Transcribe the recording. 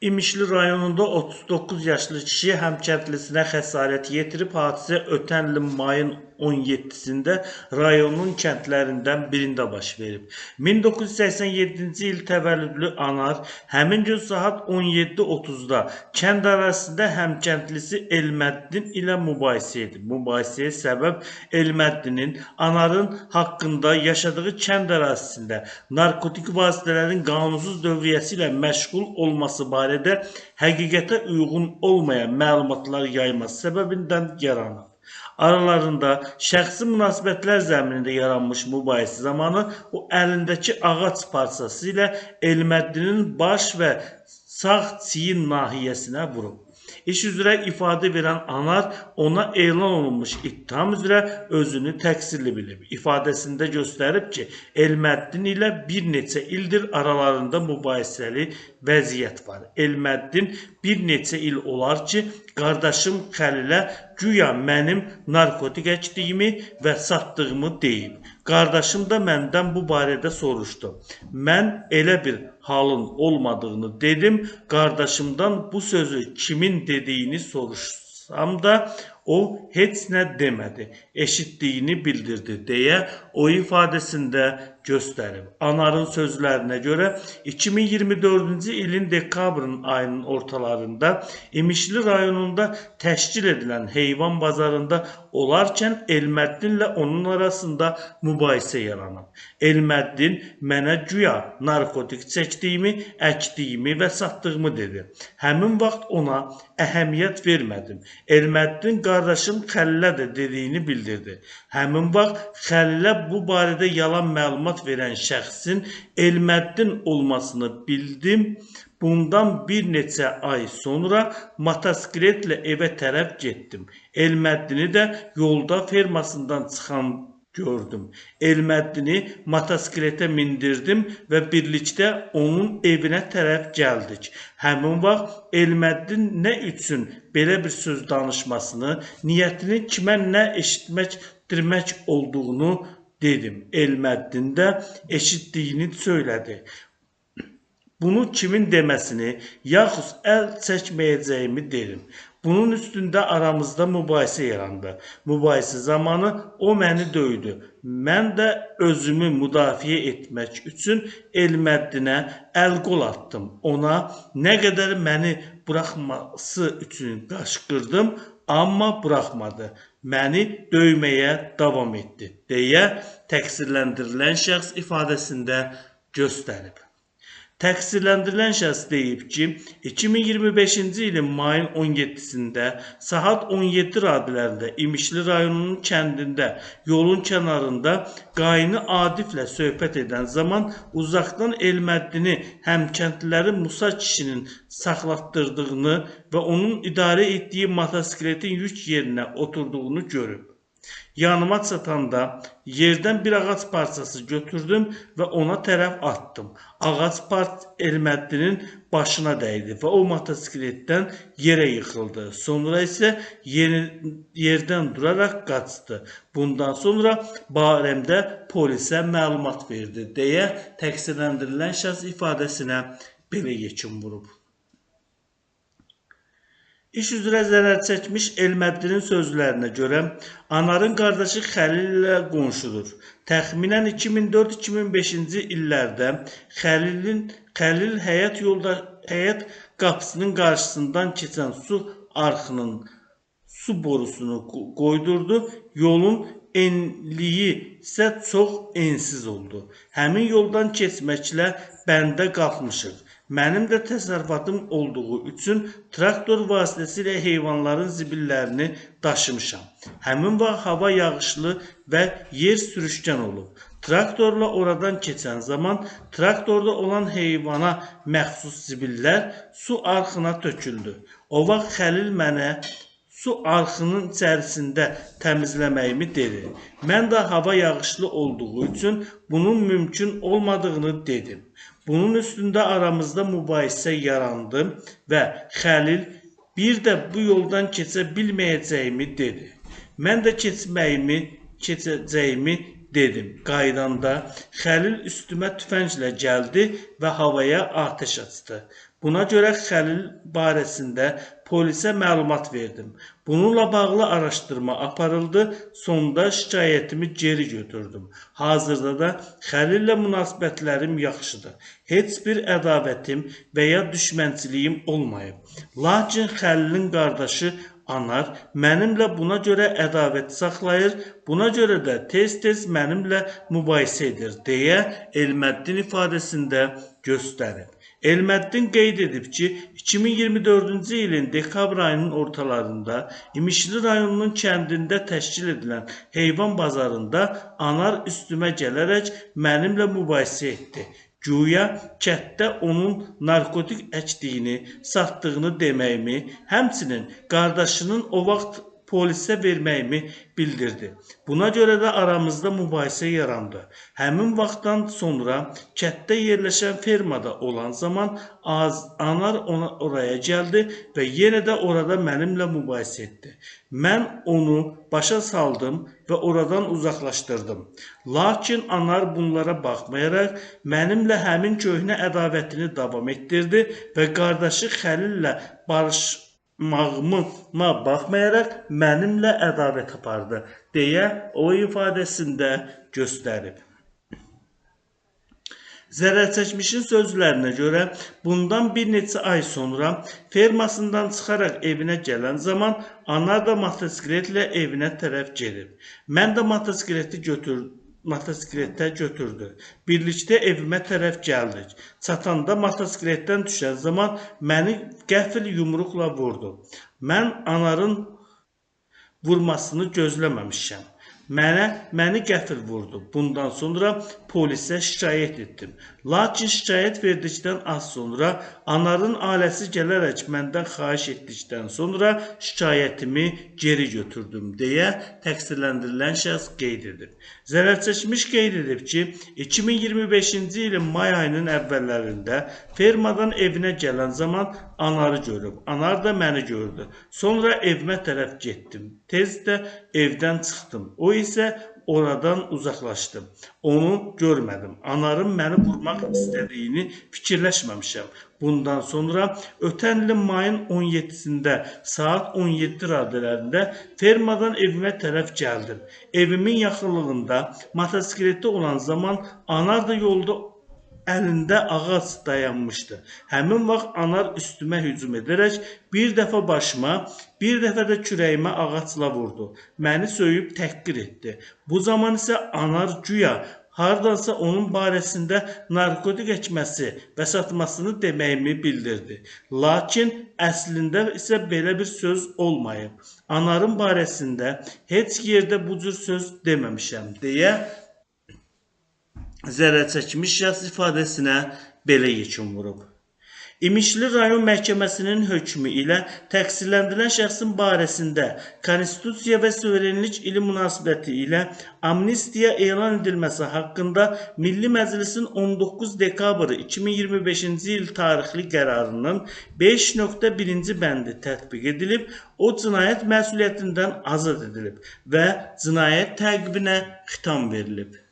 İmişli rayonunda 39 yaşlı kişi həmkəndlisinə xəsarət yetirib. Hadisə ötən ilin mayın 17-sində rayonun kəndlərindən birində baş verib. 1987-ci il təvəllüdlü Anar həmin gün saat 17:30-da kənd ərazisində həmkəndlisi Elməddin ilə mübahisə edib. Mübahisəyə səbəb Elməddinin Anarın haqqında yaşadığı kənd ərazisində narkotik vasitələrin qanunsuz dövriyyəsi ilə məşğul olması barədə həqiqətə uyğun olmayan məlumatlar yayması səbəbindən yaranıb. Aralarında şəxsi münasibətlər zəminində yaranmış mübahisə zamanı o əlindəki ağac parçası ilə Elməddinin baş və sağ çiyin nahiyəsinə vurub. İş üzrə ifadə verən Anar ona elan olunmuş ittiham üzrə özünü təqsirli bilib. İfadəsində göstərib ki, Elməddin ilə bir neçə ildir aralarında mübahisəli vəziyyət var. Elməddin bir neçə il olar ki, qardaşım Xəlilə güya mənim narkotik əkdiyimi və satdığımı deyib. Qardaşım da məndən bu barədə soruşdu. Mən elə bir halın olmadığını dedim. Qardaşımdan bu sözü kimin dediyini soruşsam da o heç nə demədi. Eşitdiyini bildirdi deyə o ifadəsində göstərib. Anarın sözlərinə görə 2024-cü ilin dekabrın ayının ortalarında İmişli rayonunda təşkil edilən heyvan bazarında olarkən Elməddin ilə onun arasında mübahisə yaranıb. Elməddin mənə güya narkotik çəkdiyimi, əkdiyimi və satdığımı dedi. Həmin vaxt ona əhəmiyyət vermədim. Elməddin qardaşım Xəlilə də dediyini bildirdi. Həmin vaxt Xəlilə bu barədə yalan məlumat verən şəxsin Elməddin olmasını bildim. Bundan bir neçə ay sonra motosikletlə evə tərəf getdim. Elməddini də yolda fermasından çıxan gördüm. Elməddini motosikletə mindirdim və birlikdə onun evinə tərəf gəldik. Həmin vaxt Elməddin nə üçün belə bir söz danışmasını, niyyətini kimə nə eşitdirmək olduğunu dedim. Elməddin də eşitdiyini söylədi. Bunu kimin deməsini, yaxud əl çəkməyəcəyimi dedim. Bunun üstündə aramızda mübahisə yarandı. Mübahisə zamanı o məni döydü. Mən də özümü müdafiə etmək üçün Elməddinə əl-qol atdım. Ona nə qədər məni buraxması üçün qaşqırdım, amma buraxmadı. Məni döyməyə davam etdi, deyə təqsirləndirilən şəxs ifadəsində göstərib. Təqsirləndirilən şəxs deyib ki, 2025-ci ilin mayın 17-sində saat 17 radələrində İmişli rayonunun kəndində yolun kənarında qayını Adiflə söhbət edən zaman uzaqdan Elməddini həmkəndliləri Musa kişinin saxlatdırdığını və onun idarə etdiyi motosikletin yük yerinə oturduğunu görüb. Yanıma çatanda yerdən bir ağac parçası götürdüm və ona tərəf atdım. Ağac Elməddinin başına dəydi və o motosikletdən yerə yıxıldı. Sonra isə yerdən duraraq qaçdı. Bundan sonra barəmdə polisə məlumat verdi, deyə təqsirləndirilən şəxs ifadəsinə belə yekun vurub. İş üzrə zərər çəkmiş Elməddinin sözlərinə görə Anarın qardaşı Xəlil ilə qonşudur. Təxminən 2004-2005-ci illərdə Xəlil həyət qapısının qarşısından keçən su arxının su borusunu qoydurdu. Yolun enliyi isə çox ensiz oldu. Həmin yoldan keçməklə bəndə qalxmışıq. Mənim də təsərrüfatım olduğu üçün traktor vasitəsilə heyvanların zibillərini daşımışam. Həmin vaxt hava yağışlı və yer sürüşkən olub. Traktorla oradan keçən zaman traktorda olan heyvana məxsus zibillər su arxına töküldü. O vaxt Xəlil mənə su arxının içərisində təmizləməyimi dedi. Mən də hava yağışlı olduğu üçün bunun mümkün olmadığını dedim. Bunun üstündə aramızda mübahisə yarandı və Xəlil bir də bu yoldan keçə bilməyəcəyimi dedi. Mən də keçəcəyimi dedim. Qaydanda Xəlil üstümə tüfənglə gəldi və havaya atəş açdı. Buna görə Xəlil barəsində polisə məlumat verdim. Bununla bağlı araşdırma aparıldı. Sonda şikayətimi geri götürdüm. Hazırda da Xəlillə münasibətlərim yaxşıdır. Heç bir ədavətim və ya düşmənçiliyim olmayıb. Lakin Xəlilin qardaşı Anar mənimlə buna görə ədavət saxlayır, buna görə də tez-tez mənimlə mübahisə edir, deyə Elməddin ifadəsində göstərib. Elməddin qeyd edib ki, 2024-cü ilin dekabr ayının ortalarında İmişli rayonunun kəndində təşkil edilən heyvan bazarında Anar üstümə gələrək mənimlə mübahisə etdi. Güya kənddə onun narkotik əkdiyini, satdığını deməyimi, həmçinin qardaşının o vaxt polisə verməyimi bildirdi. Buna görə də aramızda mübahisə yarandı. Həmin vaxtdan sonra kənddə yerləşən fermada olan zaman Anar oraya gəldi və yenə də orada mənimlə mübahisə etdi. Mən onu başa saldım və oradan uzaqlaşdırdım. Lakin Anar bunlara baxmayaraq mənimlə həmin köhnə ədavətini davam etdirdi və qardaşı Xəlillə barışmağıma baxmayaraq mənimlə ədavət apardı, deyə o ifadəsində göstərib. Zərərçəkmişin sözlərinə görə bundan bir neçə ay sonra fermasından çıxaraq evinə gələn zaman Anar da motosikletlə evinə tərəf gedib. Mən də motosikletə götürdü. Birlikdə evimə tərəf gəldik. Çatanda motosikletdən düşən zaman məni qəfil yumruqla vurdu. Mən Anarın vurmasını gözləməmişəm. Məni qəfil vurdu. Bundan sonra polisə şikayət etdim. Lakin şikayət verdikdən az sonra Anarın ailəsi gələrək məndən xahiş etdikdən sonra şikayətimi geri götürdüm, deyə təqsirləndirilən şəxs qeyd edib. Zərərçəkmiş qeyd edib ki, 2025-ci ilin may ayının əvvəllərində fermadan evinə gələn zaman Anarı görüb. Anar da məni gördü. Sonra evimə tərəf getdim. Tez də evdən çıxdım. O isə oradan uzaqlaşdı. Onu görmədim. Anarın məni vurmaq istədiyini fikirləşməmişəm. Bundan sonra ötən ilin mayın 17-sində saat 17 radələrində fermadan evimə tərəf gəldim. Evimin yaxınlığında motosikletdə olan zaman Anar da yolda əlində ağac dayanmışdı. Həmin vaxt Anar üstümə hücum edərək bir dəfə başıma, bir dəfə də kürəyimə ağacla vurdu. Məni söyüb təhqir etdi. Bu zaman isə Anar güya hardansa onun barəsində narkotik əkməsi və satmasını deməyimi bildirdi. Lakin əslində isə belə bir söz olmayıb. Anarın barəsində heç yerdə bu cür söz deməmişəm, deyə zərərçəkmiş şəxs ifadəsinə belə yekun vurub. İmişli rayon məhkəməsinin hökmü ilə təqsirləndirilən şəxsin barəsində Konstitusiya və Suverenlik ili münasibəti ilə amnistiya elan edilməsi haqqında Milli Məclisin 19 dekabr 2025-ci il tarixli qərarının 5.1-ci bəndi tətbiq edilib, o cinayət məsuliyyətindən azad edilib və cinayət təqibinə xitam verilib.